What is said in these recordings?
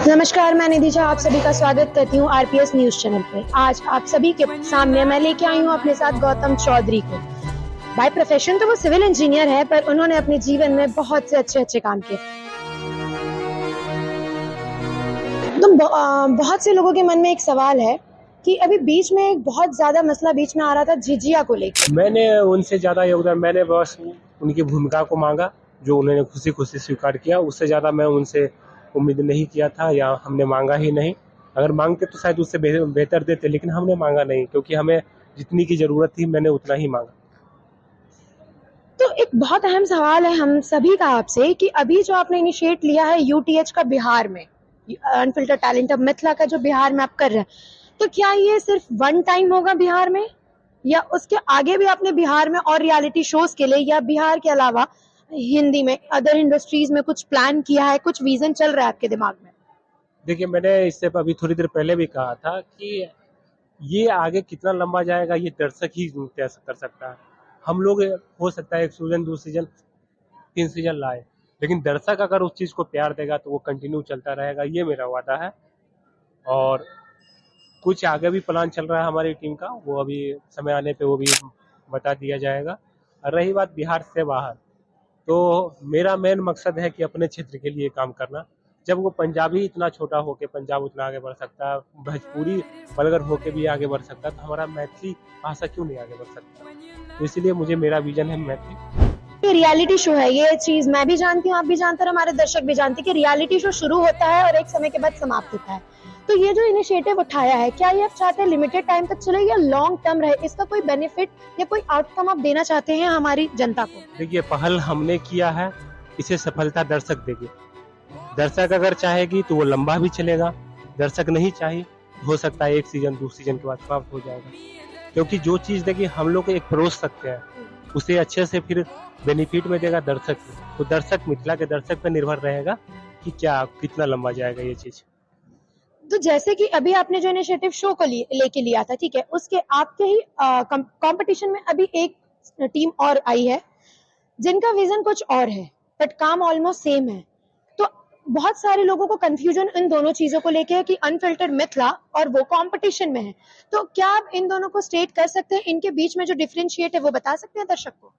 नमस्कार, मैं निधि झा आप सभी का स्वागत करती हूँ आरपीएस न्यूज चैनल पे। आज आप सभी के सामने मैं लेके आई हूँ अपने साथ गौतम चौधरी को। बाय प्रोफेशन तो वो सिविल इंजीनियर है, पर उन्होंने अपने जीवन में बहुत से अच्छे काम किए। तो बहुत से लोगों के मन में एक सवाल है कि अभी बीच में एक बहुत ज्यादा मसला बीच में आ रहा था झिझिया को लेकर। मैंने उनसे ज्यादा योगदान, मैंने बस उनकी भूमिका को मांगा जो उन्होंने खुशी खुशी स्वीकार किया। उससे ज्यादा मैं उनसे उम्मीद नहीं किया था या हमने मांगा ही नहीं। अगर मांगते तो शायद उससे बेहतर देते, लेकिन हमने मांगा नहीं क्योंकि हमें जितनी की जरूरत थी मैंने उतना ही मांगा। तो एक बहुत अहम सवाल है हम सभी का आपसे कि अभी जो आपने इनिशिएट लिया है यूटीएच का बिहार में, अनफिल्टर टैलेंट ऑफ मिथिला का जो बिहार में आप कर रहे हैं, तो क्या ये सिर्फ वन टाइम होगा बिहार में, या उसके आगे भी आपने बिहार में और रियलिटी शोज के लिए या बिहार के अलावा हिंदी में अदर इंडस्ट्रीज में कुछ प्लान किया है, कुछ विजन चल रहा है आपके दिमाग में? देखिए, मैंने इससे अभी थोड़ी देर पहले भी कहा था कि ये आगे कितना लंबा जाएगा ये दर्शक ही तय कर सकता है। हम लोग हो सकता है एक सीजन, 2 सीजन, 3 सीजन लाए, लेकिन दर्शक अगर उस चीज को प्यार देगा तो वो कंटिन्यू चलता रहेगा, ये मेरा वादा है। और कुछ आगे भी प्लान चल रहा है हमारी टीम का, वो अभी समय आने पे वो भी बता दिया जाएगा। और रही बात बिहार से बाहर, तो मेरा मेन मकसद है कि अपने क्षेत्र के लिए काम करना। जब वो पंजाबी इतना छोटा होके पंजाब उतना आगे बढ़ सकता है, भोजपुरी बलगर होके भी आगे बढ़ सकता है, तो हमारा मैथिली भाषा क्यों नहीं आगे बढ़ सकता? तो इसलिए मुझे मेरा विजन है मैथिली। ये रियलिटी शो है, ये चीज मैं भी जानती हूँ, आप भी जानते हैं, हमारे दर्शक भी जानते हैं कि रियलिटी शो शुरू होता है और एक समय के बाद समाप्त होता है। तो ये जो इनिशिएटिव उठाया है, क्या ये आप चाहते हैं लिमिटेड टाइम तक चले या लॉन्ग टर्म रहे? इसका कोई बेनिफिट या कोई आउटकम आप देना चाहते हैं हमारी जनता को? देखिए, पहल हमने किया है, इसे सफलता दर्शक देगी। दर्शक अगर चाहेगी तो वो लंबा भी चलेगा, दर्शक नहीं चाहे हो सकता है 1 सीजन 2 सीजन के बाद समाप्त हो जाएगा। क्योंकि जो चीज देखिए हम लोग एक परोस सकते हैं, उसे अच्छे से फिर बेनिफिट में देगा दर्शक। तो दर्शक, मिथिला के दर्शक पर निर्भर रहेगा कि क्या कितना लंबा जाएगा ये चीज। तो जैसे कि अभी आपने जो इनिशिएटिव शो को लेके लिया था, ठीक है, उसके आपके ही कंपटीशन में अभी एक टीम और आई है जिनका विजन कुछ और है बट काम ऑलमोस्ट सेम है। तो बहुत सारे लोगों को कंफ्यूजन इन दोनों चीजों को लेके है कि अनफिल्टर्ड मिथिला और वो कंपटीशन में है। तो क्या आप इन दोनों को स्टेट कर सकते हैं, इनके बीच में जो डिफरेंशिएट है वो बता सकते हैं दर्शक को?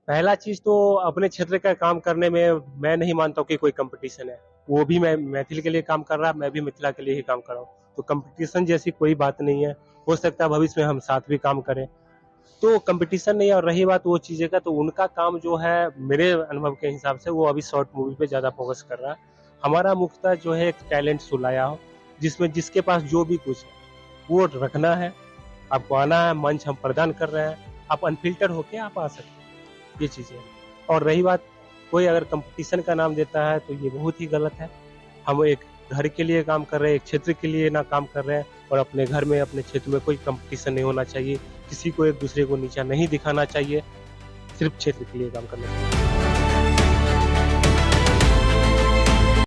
पहला चीज तो अपने क्षेत्र का काम करने में मैं नहीं मानता हूँ कि कोई कंपटीशन है। वो भी मैं मैथिल के लिए काम कर रहा है, मैं भी मिथिला के लिए ही काम कर रहा हूँ, तो कंपटीशन जैसी कोई बात नहीं है। हो सकता है भविष्य में हम साथ भी काम करें, तो कंपटीशन नहीं है। और रही बात वो चीजें का, तो उनका काम जो है मेरे अनुभव के हिसाब से वो अभी शॉर्ट मूवी पे ज्यादा फोकस कर रहा है। हमारा मुख्यतः जो है एक टैलेंट शो लाया हो, जिसमें जिसके पास जो भी कुछ है वो रखना है, आपको आना है, मंच हम प्रदान कर रहे हैं, आप अनफिल्टर होके आप आ सकते हैं, ये चीजें। और रही बात, कोई अगर कंपटीशन का नाम देता है तो ये बहुत ही गलत है। हम एक घर के लिए काम कर रहे हैं, एक क्षेत्र के लिए ना काम कर रहे हैं, और अपने घर में अपने क्षेत्र में कोई कंपटीशन नहीं होना चाहिए। किसी को एक दूसरे को नीचा नहीं दिखाना चाहिए, सिर्फ क्षेत्र के लिए काम करना चाहिए।